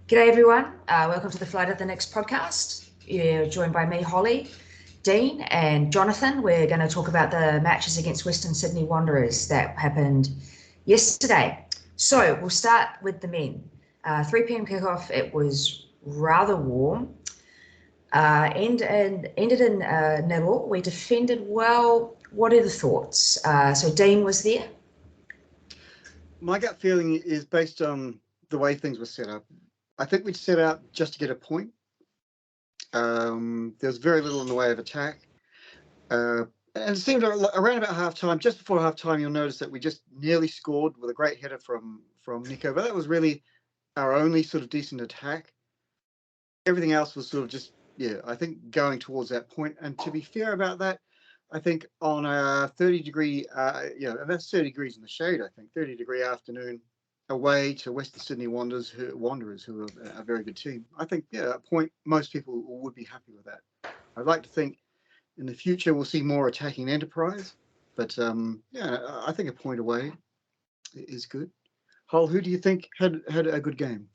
G'day everyone, welcome to the Flight of the Next podcast. You're joined by me, Holly, Dean and Jonathan. We're going to talk about the matches against Western Sydney Wanderers that happened yesterday. So we'll start with the men. 3 p.m. kickoff, it was rather warm. Ended in nil. We defended well. What are the thoughts? So Dean was there. My gut feeling is based on the way things were set up. I think we'd set out just to get a point. There's very little in the way of attack. And it seemed around about half-time, just before half-time, you'll notice that we just nearly scored with a great header from Nico. But that was really our only sort of decent attack. Everything else was sort of just, I think going towards that point. And to be fair about that, I think on a 30-degree, and that's 30 degrees in the shade, I think, 30-degree afternoon, away to Western Sydney Wanderers, who are a very good team. I think, a point, most people would be happy with that. I'd like to think in the future we'll see more attacking enterprise, but I think a point away is good. Hull, who do you think had a good game?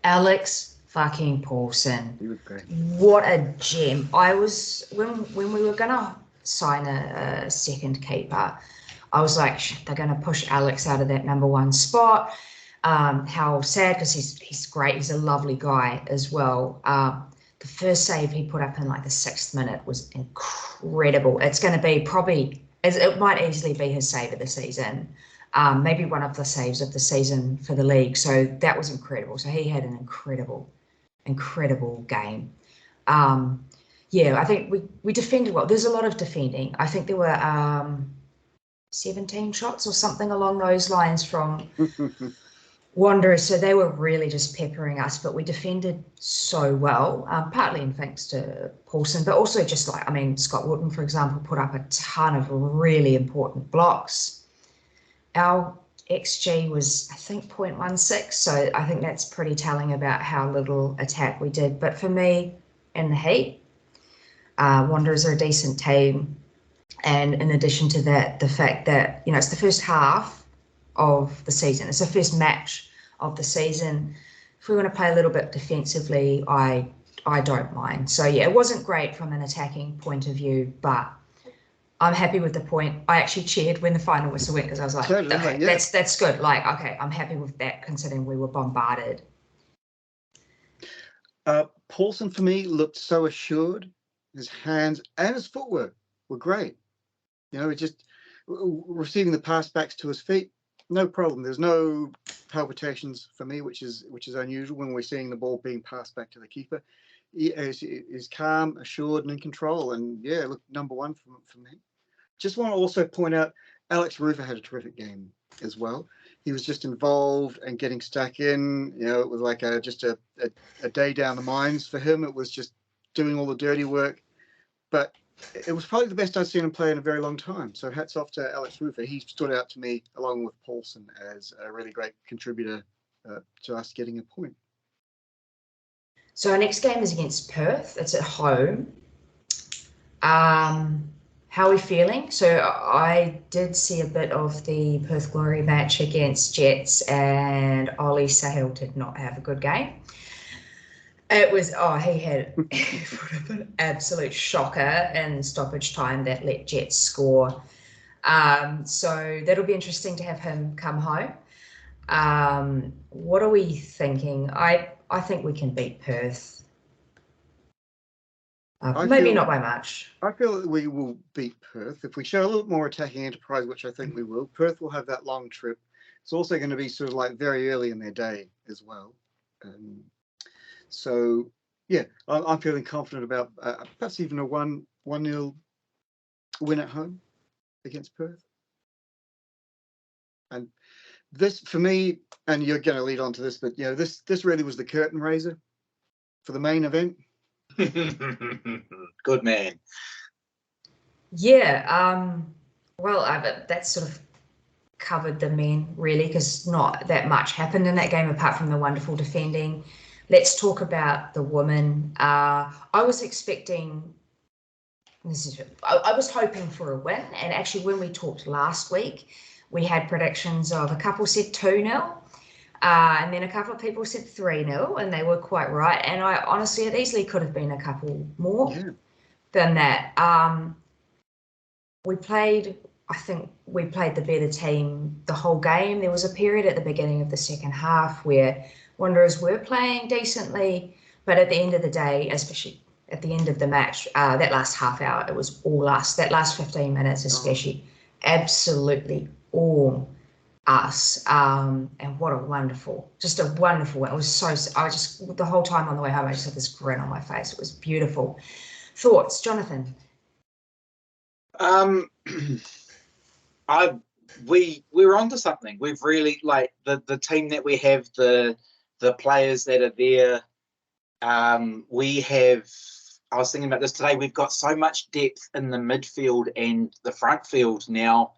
Alex fucking Paulson. He was great. What a gem. I was, when we were going to sign a second keeper, I was like, they're going to push Alex out of that number one spot. How sad, because he's great. He's a lovely guy as well. The first save he put up in like the 6th minute was incredible. It's going to be it might easily be his save of the season. Maybe one of the saves of the season for the league. So that was incredible. So he had an incredible game. I think we defended well. There's a lot of defending. I think there were 17 shots or something along those lines from Wanderers. So they were really just peppering us, but we defended so well, partly in thanks to Paulson, but also just Scott Wootton, for example, put up a ton of really important blocks. Our XG was, I think, 0.16. So I think that's pretty telling about how little attack we did. But for me, in the heat, Wanderers are a decent team. And in addition to that, the fact that, it's the first half of the season. It's the first match of the season. If we want to play a little bit defensively, I don't mind. So, it wasn't great from an attacking point of view, but I'm happy with the point. I actually cheered when the final whistle went because I was like, that's good. Like, okay, I'm happy with that considering we were bombarded. Paulson, for me, looked so assured. His hands and his footwork were great. Just receiving the pass backs to his feet, no problem. There's no palpitations for me, which is unusual when we're seeing the ball being passed back to the keeper. He is calm, assured, and in control. And look, number one from him. Just want to also point out, Alex Rufer had a terrific game as well. He was just involved and getting stuck in. It was like just a day down the mines for him. It was just doing all the dirty work, but it was probably the best I've seen him play in a very long time. So hats off to Alex Rufer. He stood out to me, along with Paulson, as a really great contributor to us getting a point. So our next game is against Perth. It's at home. How are we feeling? So I did see a bit of the Perth Glory match against Jets, and Ollie Sahil did not have a good game. It was, he had an absolute shocker in stoppage time that let Jets score. So that'll be interesting to have him come home. What are we thinking? I think we can beat Perth. Maybe not by much. I feel that we will beat Perth. If we show a little more attacking enterprise, which I think we will, Perth will have that long trip. It's also going to be sort of like very early in their day as well. So, I'm feeling confident about perhaps even a 1-0 win at home against Perth. And this, for me, and you're going to lead on to this, but this really was the curtain raiser for the main event. Good man. That sort of covered the men really, because not that much happened in that game apart from the wonderful defending. Let's talk about the women. I was hoping for a win, and actually when we talked last week, we had predictions of a couple said 2-0. And then a couple of people said 3-0, and they were quite right. And I honestly, it easily could have been a couple more than that. I think we played the better team the whole game. There was a period at the beginning of the second half where Wanderers were playing decently, but at the end of the day, especially at the end of the match, that last half hour, it was all us. That last 15 minutes especially, absolutely all us. And what a wonderful, just a wonderful, it was so, the whole time on the way home, I just had this grin on my face. It was beautiful. Thoughts, Jonathan? We were onto something. We've really, like, the team that we have, the players that are there. We have. I was thinking about this today. We've got so much depth in the midfield and the front field now.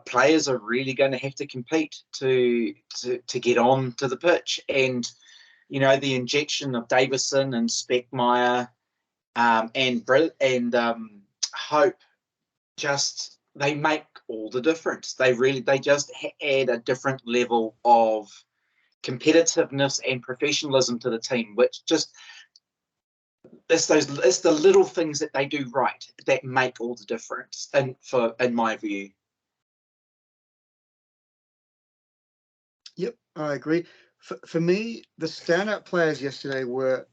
Players are really going to have to compete to get on to the pitch, and the injection of Davison and Speckmeyer and Hope, just they make all the difference. They just add a different level of competitiveness and professionalism to the team, which just it's the little things that they do right that make all the difference. And in my view. Yep, I agree. For me, the standout players yesterday were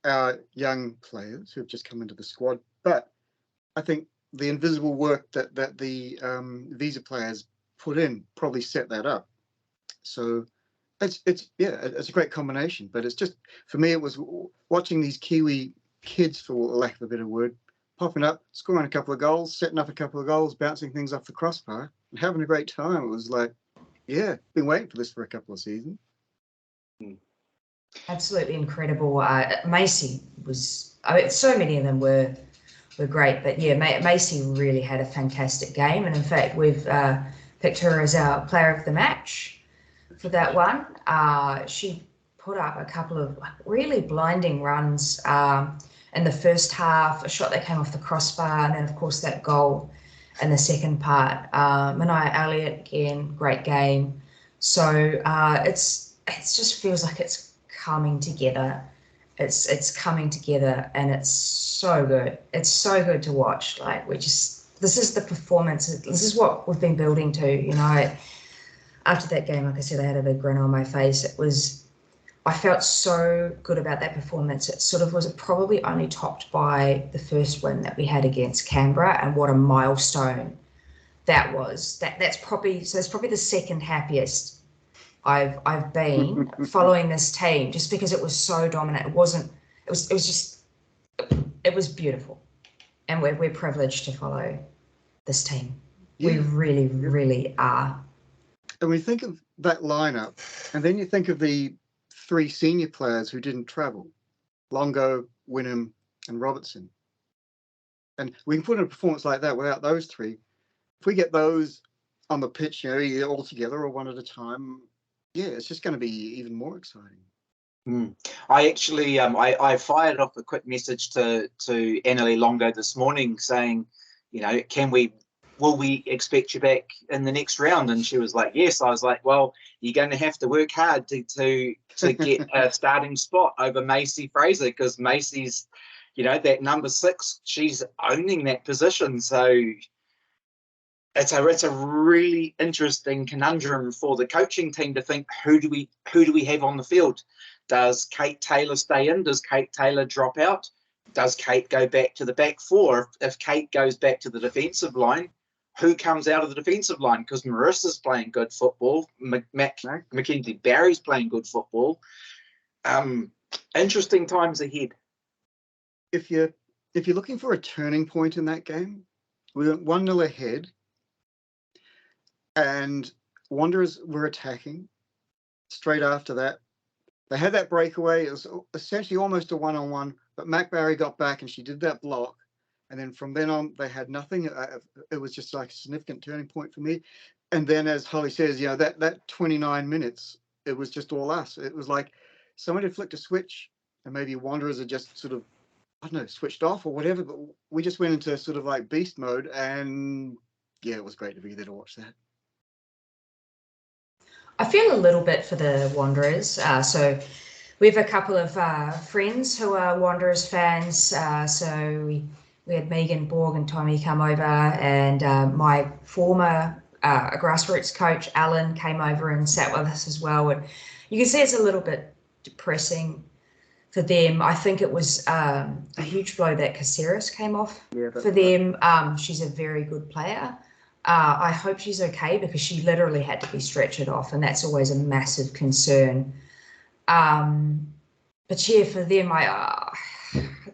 our young players who have just come into the squad. But I think the invisible work that the visa players put in probably set that up. So it's a great combination. But it's just, for me, it was watching these Kiwi kids, for lack of a better word, popping up, scoring a couple of goals, setting up a couple of goals, bouncing things off the crossbar, and having a great time. It was like, yeah, been waiting for this for a couple of seasons. Absolutely incredible. Macy was, so many of them were great, but yeah, Macy really had a fantastic game. And in fact, we've picked her as our player of the match for that one. She put up a couple of really blinding runs in the first half, a shot that came off the crossbar, and then of course that goal in the second part. Mania Elliott, again, great game. So it just feels like it's coming together. It's coming together, and it's so good. It's so good to watch. Like, this is the performance. This is what we've been building to. After that game, like I said, I had a big grin on my face. I felt so good about that performance. It sort of was probably only topped by the first win that we had against Canberra, and what a milestone that was. That's probably the second happiest I've been following this team, just because it was so dominant. It was beautiful, and we're privileged to follow this team. We really, really are. And we think of that lineup, and then you think of the 3 senior players who didn't travel: Longo, Wynnum, and Robertson. And we can put in a performance like that without those 3. If we get those on the pitch, either all together or one at a time, it's just going to be even more exciting. I actually I fired off a quick message to Annalie Longo this morning saying, will we expect you back in the next round? And she was like, yes. I was like, well, you're going to have to work hard to get a starting spot over Macy Fraser, because Macy's, that number 6, she's owning that position. So it's a really interesting conundrum for the coaching team to think, who do we have on the field? Does Kate Taylor stay in? Does Kate Taylor drop out? Does Kate go back to the back 4? If Kate goes back to the defensive line, who comes out of the defensive line? Because Marissa's playing good football. Mackenzie Barry's playing good football. Interesting times ahead. If you're looking for a turning point in that game, we went 1-0 ahead, and Wanderers were attacking. Straight after that, they had that breakaway. It was essentially almost a 1-on-1, but Mac Barry got back and she did that block. And then from then on, they had nothing. It was just like a significant turning point for me. And then, as Holly says, that 29 minutes, it was just all us. It was like someone had flicked a switch, and maybe Wanderers had just sort of, I don't know, switched off or whatever. But we just went into sort of like beast mode, and it was great to be there to watch that. I feel a little bit for the Wanderers. So we have a couple of friends who are Wanderers fans. So we had Megan, Borg, and Tommy come over, and my former grassroots coach, Alan, came over and sat with us as well. And you can see it's a little bit depressing for them. I think it was a huge blow that Caceres came off for them. She's a very good player. I hope she's okay, because she literally had to be stretchered off, and that's always a massive concern. But yeah, for them,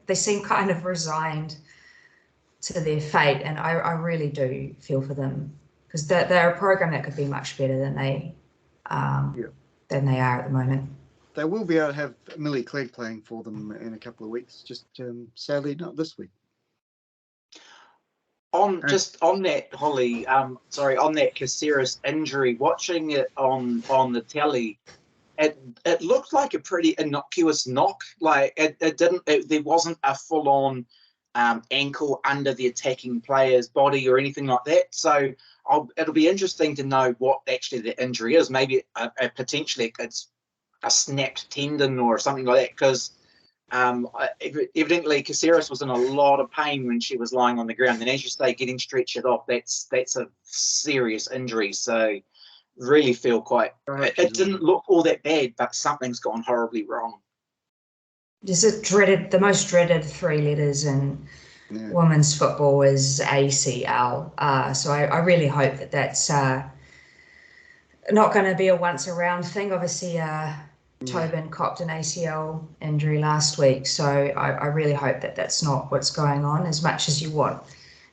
they seem kind of resigned to their fate, and I really do feel for them, because they're a program that could be much better than they are at the moment. They will be able to have Millie Clegg playing for them in a couple of weeks. Just sadly not this week. On that, Holly, on that Caceres injury, watching it on the telly, it looked like a pretty innocuous knock. Like there wasn't a full on ankle under the attacking player's body or anything like that. So it'll be interesting to know what actually the injury is. Maybe potentially it's a snapped tendon or something like that, because evidently Caceres was in a lot of pain when she was lying on the ground, and as you say, getting stretchered off, that's a serious injury. So really feel it didn't look all that bad, but something's gone horribly wrong. Is it the most dreaded three letters in women's football is ACL. So I really hope that that's not going to be a once around thing. Obviously, Tobin copped an ACL injury last week, so I really hope that that's not what's going on. As much as you want,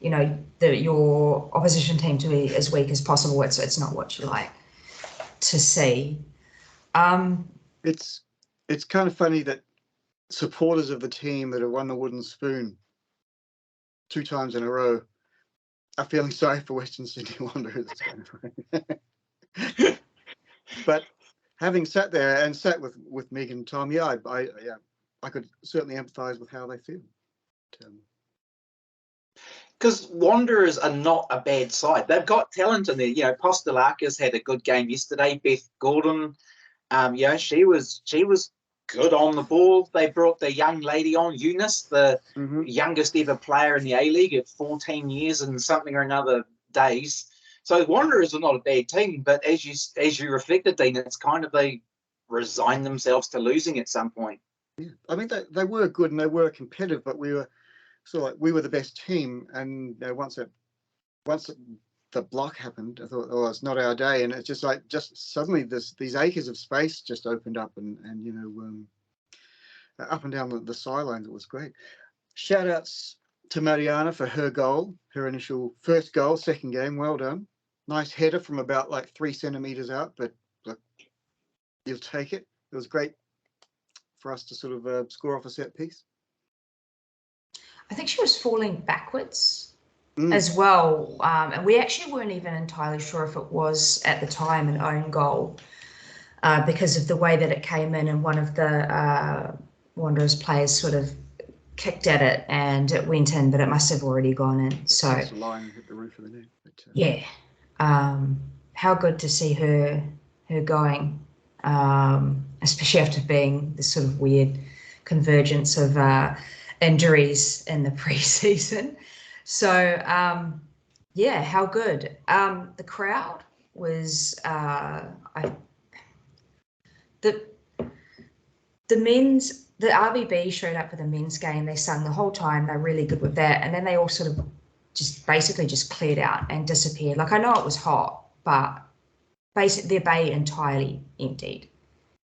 your opposition team to be as weak as possible, it's not what you like to see. It's kind of funny that supporters of the team that have won the wooden spoon 2 times in a row are feeling sorry for Western Sydney Wanderers. But having sat there and sat with Megan and Tom, I could certainly empathise with how they feel. Because Wanderers are not a bad side. They've got talent in there. Postelakis had a good game yesterday. Beth Gordon, she was good on the ball. They brought the young lady on, Eunice, the youngest ever player in the A-League at 14 years and something or another days. So Wanderers are not a bad team, but as you reflected, Dean, it's kind of they resigned themselves to losing at some point. Yeah, I mean they were good and they were competitive, but we were we were the best team. And once the block happened, I thought, it's not our day. And it's just suddenly these acres of space just opened up, and up and down the sidelines. It was great. Shout outs to Mariana for her goal, her initial first goal, second game. Well done. Nice header from about 3 centimeters out, but you'll take it. It was great for us to sort of score off a set piece. I think she was falling backwards as well. And we actually weren't even entirely sure if it was at the time an own goal because of the way that it came in, and one of the Wanderers players sort of kicked at it and it went in, but it must have already gone in. So the line hit the roof of the net. Yeah. How good to see her going, especially after being this sort of weird convergence of injuries in the preseason. So, how good. The crowd was the RBB showed up for the men's game. They sung the whole time. They're really good with that. And then they all sort of just cleared out and disappeared. I know it was hot, but basically their bay entirely emptied.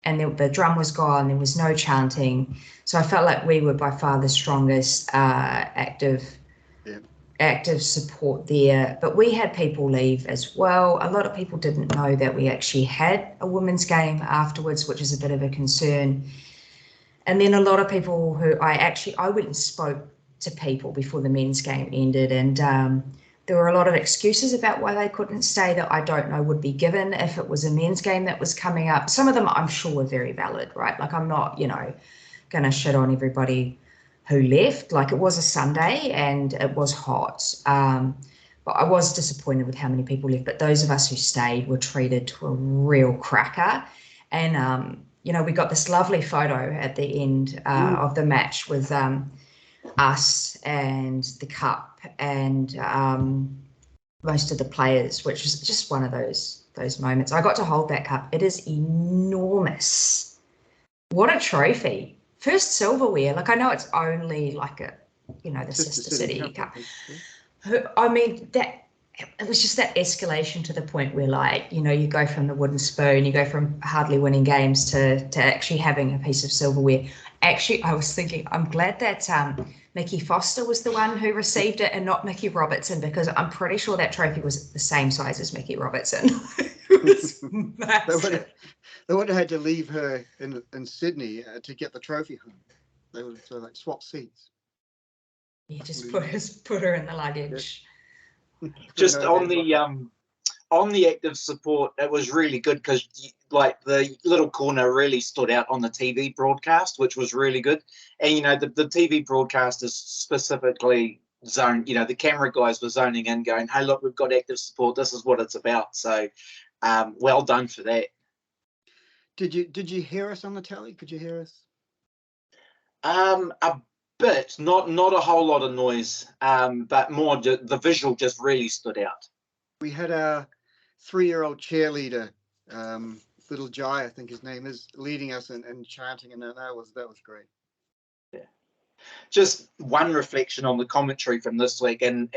And the drum was gone. There was no chanting. So I felt like we were by far the strongest active support there. But we had people leave as well. A lot of people didn't know that we actually had a women's game afterwards, which is a bit of a concern. And then a lot of people who I went and spoke to people before the men's game ended, and there were a lot of excuses about why they couldn't stay that I don't know would be given if it was a men's game that was coming up. Some of them I'm sure were very valid, right? I'm not, going to shit on everybody who left. It was a Sunday and it was hot. but I was disappointed with how many people left. But those of us who stayed were treated to a real cracker. And, you know, we got this lovely photo at the end of the match with us and the cup and most of the players, which was just one of those moments. I got to hold that cup. It is enormous. What a trophy. First silverware. Like, I know it's only like a, you know, the Sister City Cup. I mean, that it was just that escalation to the point where, like, you know, you go from the wooden spoon, you go from hardly winning games to actually having a piece of silverware. Actually, I was thinking, I'm glad that Mickey Foster was the one who received it and not Mickey Robertson, because I'm pretty sure that trophy was the same size as Mickey Robertson. It was massive. They would have had to leave her in Sydney to get the trophy home. They would have like swap seats. Yeah, just put her in the luggage. Yeah. Just on the active support, it was really good because like the little corner really stood out on the TV broadcast, which was really good. And, you know, the TV broadcast is specifically zoned, you know, the camera guys were zoning in going, hey, look, we've got active support. This is what it's about. So well done for that. Did you hear us on the telly? Could you hear us? A bit, not a whole lot of noise, but more the visual just really stood out. We had a 3-year-old cheerleader, little Jai, I think his name is, leading us and chanting, and that was great. Yeah, just one reflection on the commentary from this week, and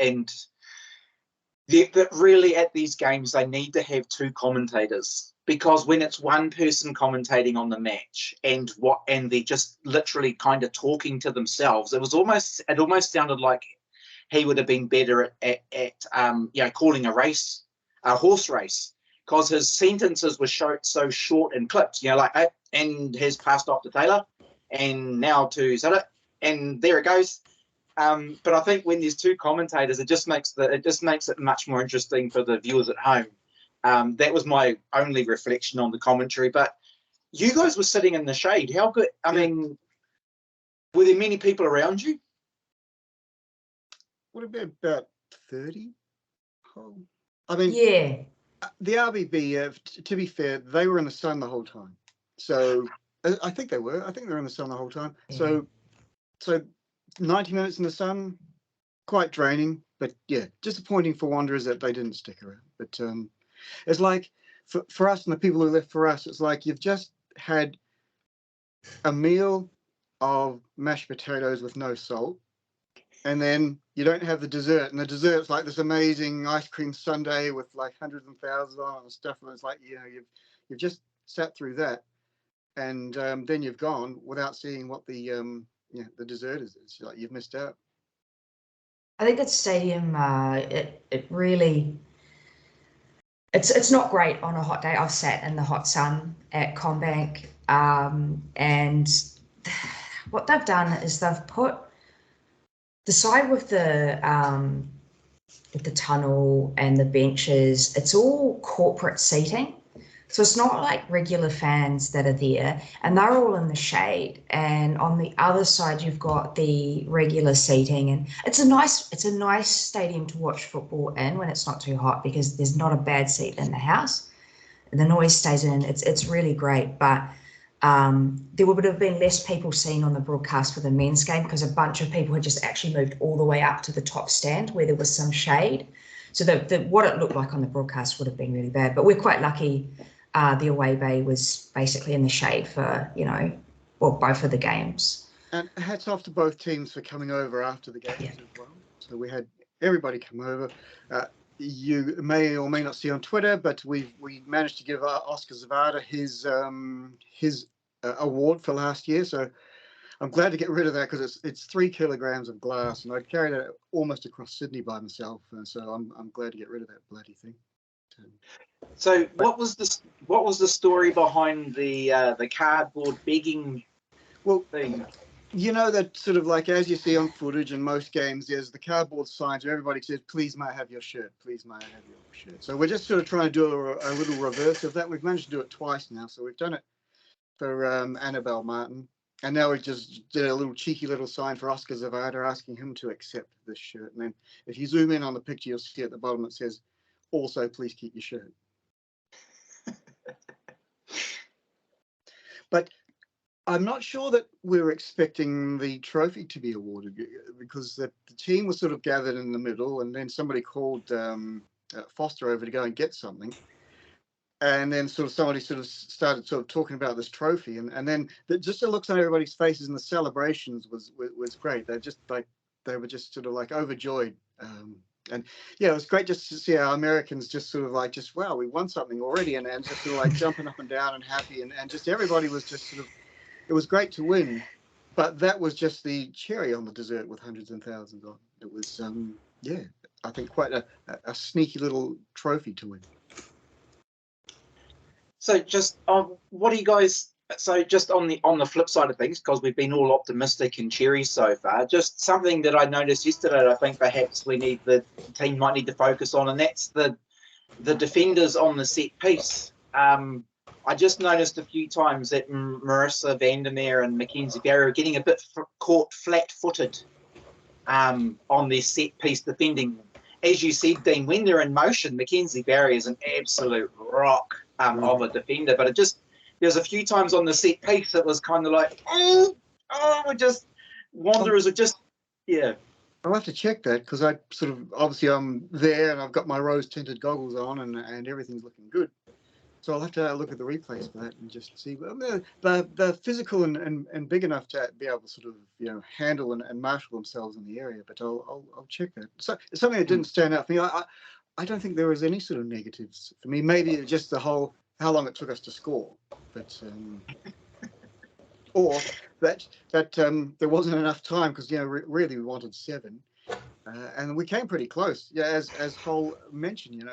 that really at these games they need to have 2 commentators, because when it's one person commentating on the match and they're just literally kind of talking to themselves, it almost sounded like he would have been better at you know, calling a horse race, because his sentences were so short and clipped, you know, like, and has passed off to Taylor, and now to Zara, and there it goes. But I think when there's 2 commentators, it just makes it much more interesting for the viewers at home. That was my only reflection on the commentary. But you guys were sitting in the shade. How good? I mean, were there many people around you? Would have been about 30. I mean, yeah. The RBB, to be fair, they were in the sun the whole time. So I think they were. I think they were in the sun the whole time. Yeah. So 90 minutes in the sun, quite draining. But yeah, disappointing for Wanderers that they didn't stick around. But it's like for us and the people who left for us, it's like you've just had a meal of mashed potatoes with no salt, and then you don't have the dessert, and the dessert's like this amazing ice cream sundae with like hundreds and thousands on it and stuff, and it's like, you know, you've just sat through that, and then you've gone without seeing what the the dessert is. It's like you've missed out. I think that stadium, it really, it's not great on a hot day. I've sat in the hot sun at CommBank, and what they've done is they've put the side with the tunnel and the benches. It's all corporate seating, so it's not like regular fans that are there, and they're all in the shade. And on the other side, you've got the regular seating, and it's a nice stadium to watch football in when it's not too hot, because there's not a bad seat in the house. The noise stays in. It's really great, but there would have been less people seen on the broadcast for the men's game, because a bunch of people had just actually moved all the way up to the top stand where there was some shade. So what it looked like on the broadcast would have been really bad. But we're quite lucky. The away bay was basically in the shade for, both of the games. And hats off to both teams for coming over after the games as well. So we had everybody come over. You may or may not see on Twitter, but we managed to give Oscar Zavada his award for last year. So I'm glad to get rid of that, because it's 3 kilograms of glass, and I'd carried it almost across Sydney by myself. So I'm glad to get rid of that bloody thing. So what was the story behind the cardboard begging thing? You know, that sort of like, as you see on footage in most games, there's the cardboard signs where everybody says, please may I have your shirt, please may I have your shirt. So we're just sort of trying to do a little reverse of that. We've managed to do it twice now. So we've done it for Annabelle Martin, And now we just did a little cheeky little sign for Oscar Zavada asking him to accept this shirt. And then if you zoom in on the picture, you'll see at the bottom it says, also, please keep your shirt. But I'm not sure that we're expecting the trophy to be awarded, because the team was sort of gathered in the middle, and then somebody called Foster over to go and get something. And then somebody started talking about this trophy, and then just the looks on everybody's faces and the celebrations was great. They were just sort of like overjoyed. And yeah, it was great just to see our Americans just sort of like, wow, we won something already, and just sort of like jumping up and down and happy, and just everybody was just sort of, it was great to win, but that was just the cherry on the dessert with hundreds and thousands on. It was yeah, I think quite a sneaky little trophy to win. So just what do you guys? So just on the flip side of things, because we've been all optimistic and cheery so far, just something that I noticed yesterday that I think perhaps the team might need to focus on, and that's the defenders on the set piece. I just noticed a few times that Marissa Vandermeer and Mackenzie Barry are getting a bit caught flat-footed on their set piece defending. As you said, Dean, when they're in motion, Mackenzie Barry is an absolute rock of a defender, but there's a few times on the set piece that was kind of like, just wanderers are just, yeah. I'll have to check that, because I sort of, obviously I'm there and I've got my rose tinted goggles on, and everything's looking good. So I'll have to look at the replays for that and just see. They're physical and big enough to be able to sort of, handle and marshal themselves in the area. But I'll check that. So it's something that didn't stand out for me. I don't think there was any sort of negatives for me. Maybe just the whole how long it took us to score, but or that there wasn't enough time, because really we wanted 7. And we came pretty close. Yeah, as Hull mentioned,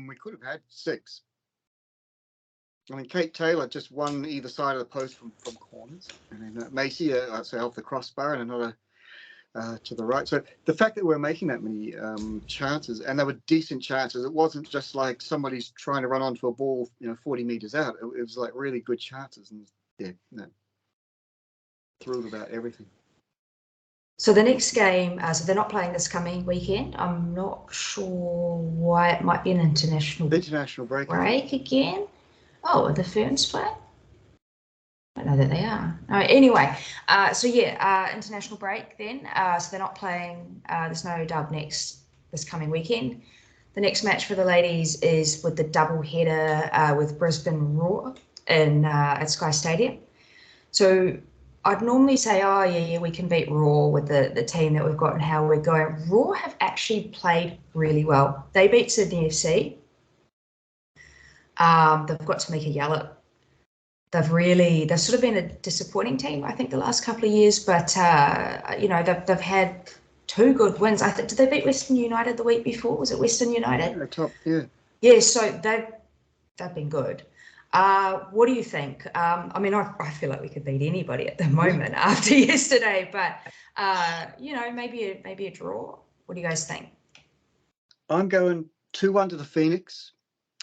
we could have had 6. I mean, Kate Taylor just won either side of the post from corners, and then Macy off the crossbar and another to the right. So the fact that we're making that many chances, and they were decent chances, it wasn't just like somebody's trying to run onto a ball, 40 meters out. It was like really good chances, and thrilled about everything. So the next game, so they're not playing this coming weekend. I'm not sure why. It might be an international break again. Oh, are the Ferns play? I don't know that they are. Anyway, international break then. So they're not playing. There's no dub this coming weekend. The next match for the ladies is with the double header with Brisbane Roar at Sky Stadium. So I'd normally say, we can beat Roar with the team that we've got and how we're going. Roar have actually played really well. They beat Sydney FC. They've got Tamika Yallop. They've sort of been a disappointing team, I think, the last couple of years, but they've had 2 good wins. Did they beat Western United the week before? Was it Western United? Yeah, top, yeah. Yeah, so they've been good. What do you think? I feel like we could beat anybody at the moment after yesterday, but maybe a draw. What do you guys think? I'm going 2-1 to the Phoenix,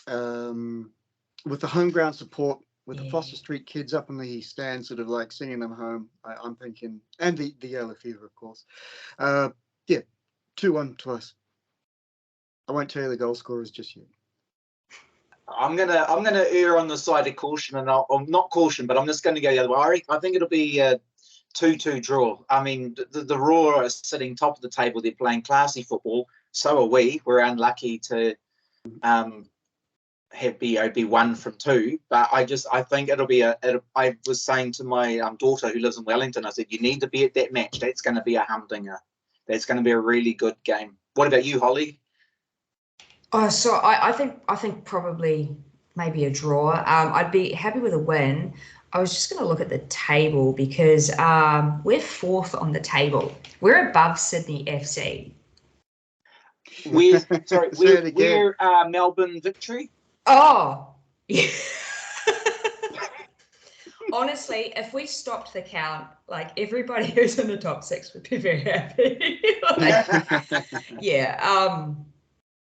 with the home ground support, with the Foster Street kids up in the stand, sort of like singing them home. I'm thinking, and the Yellow Fever, of course. 2-1 to us. I won't tell you the goal scorers just yet. I'm gonna err on the side of caution, and I'm not caution, but I'm just going to go the other way. I think it'll be a 2-2 draw. I mean, the Roar are sitting top of the table. They're playing classy football. So are we. We're unlucky to have be 1 from 2, but I think it'll be I was saying to my daughter who lives in Wellington, I said, you need to be at that match. That's going to be a humdinger. That's going to be a really good game. What about you, Holly? So I think probably maybe a draw. I'd be happy with a win. I was just going to look at the table because we're 4th on the table. We're above Sydney FC. We're Melbourne Victory. Oh, yeah. Honestly, if we stopped the count, like everybody who's in the top 6 would be very happy.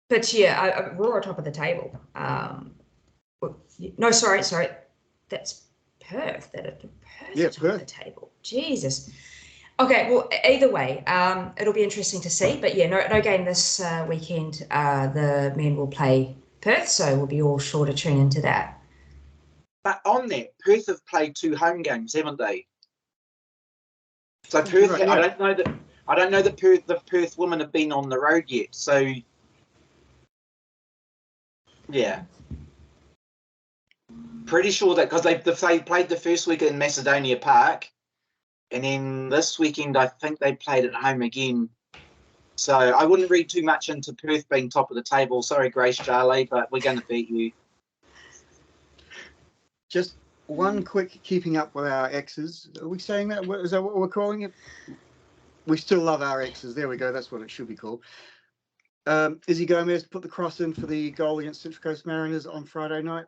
But Roar top of the table. No, sorry, that's Perth. Perth top of the table. Jesus. Okay, well, either way, it'll be interesting to see. But yeah, no game this weekend. The men will play Perth, so we'll be all sure to tune into that. But on that, Perth have played 2 home games, haven't they? So Perth, Right, yeah. I don't know that the Perth women have been on the road yet. So yeah, pretty sure that because they played the first week in Macedonia Park, and then this weekend I think they played at home again. So I wouldn't read too much into Perth being top of the table. Sorry, Grace Charlie, but we're going to beat you. Just one quick keeping up with our exes. Are we saying that? Is that what we're calling it? We still love our exes. There we go. That's what it should be called. Izzy Gomez put the cross in for the goal against Central Coast Mariners on Friday night.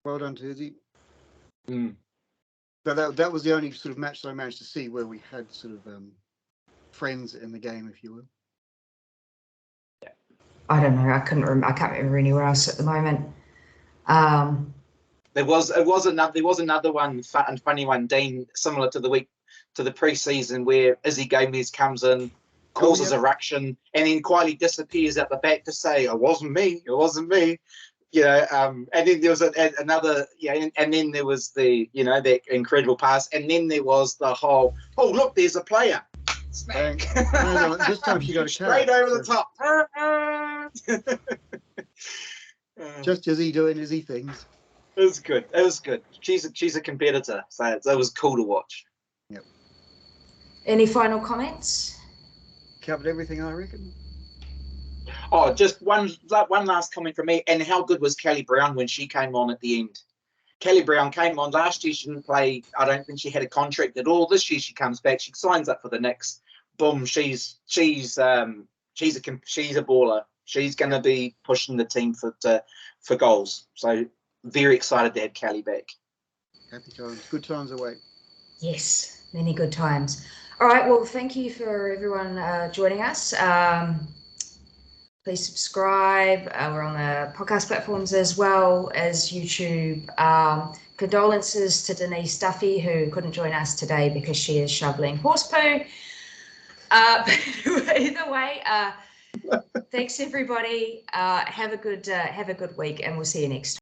Well done to Izzy. But that was the only sort of match that I managed to see where we had sort of friends in the game, if you will. I don't know. I can't remember anywhere else at the moment. There was another one, funny one, Dean, similar to the pre-season where Izzy Gomez comes in, causes a ruction, and then quietly disappears at the back to say, "It wasn't me. It wasn't me." You know, and then there was another, and then there was the, that incredible pass, and then there was the whole, "Oh look, there's a player." Smack. No, this time she got a straight over the top. Just Izzy doing Izzy things. It was good. It was good. She's a competitor, so it was cool to watch. Yep. Any final comments? Covered everything, I reckon. Oh, just one last comment from me. And how good was Kelly Brown when she came on at the end? Kelly Brown came on last year. She didn't play. I don't think she had a contract at all. This year she comes back. She signs up for the Knicks. Boom. She's a baller. She's going to be pushing the team for goals. So very excited to have Kelly back. Happy times. Good times away. Yes, many good times. All right. Well, thank you for everyone joining us. Please subscribe. We're on the podcast platforms as well as YouTube. Condolences to Denise Duffy, who couldn't join us today because she is shoveling horse poo. But either way, thanks everybody. Have a good week, and we'll see you next time.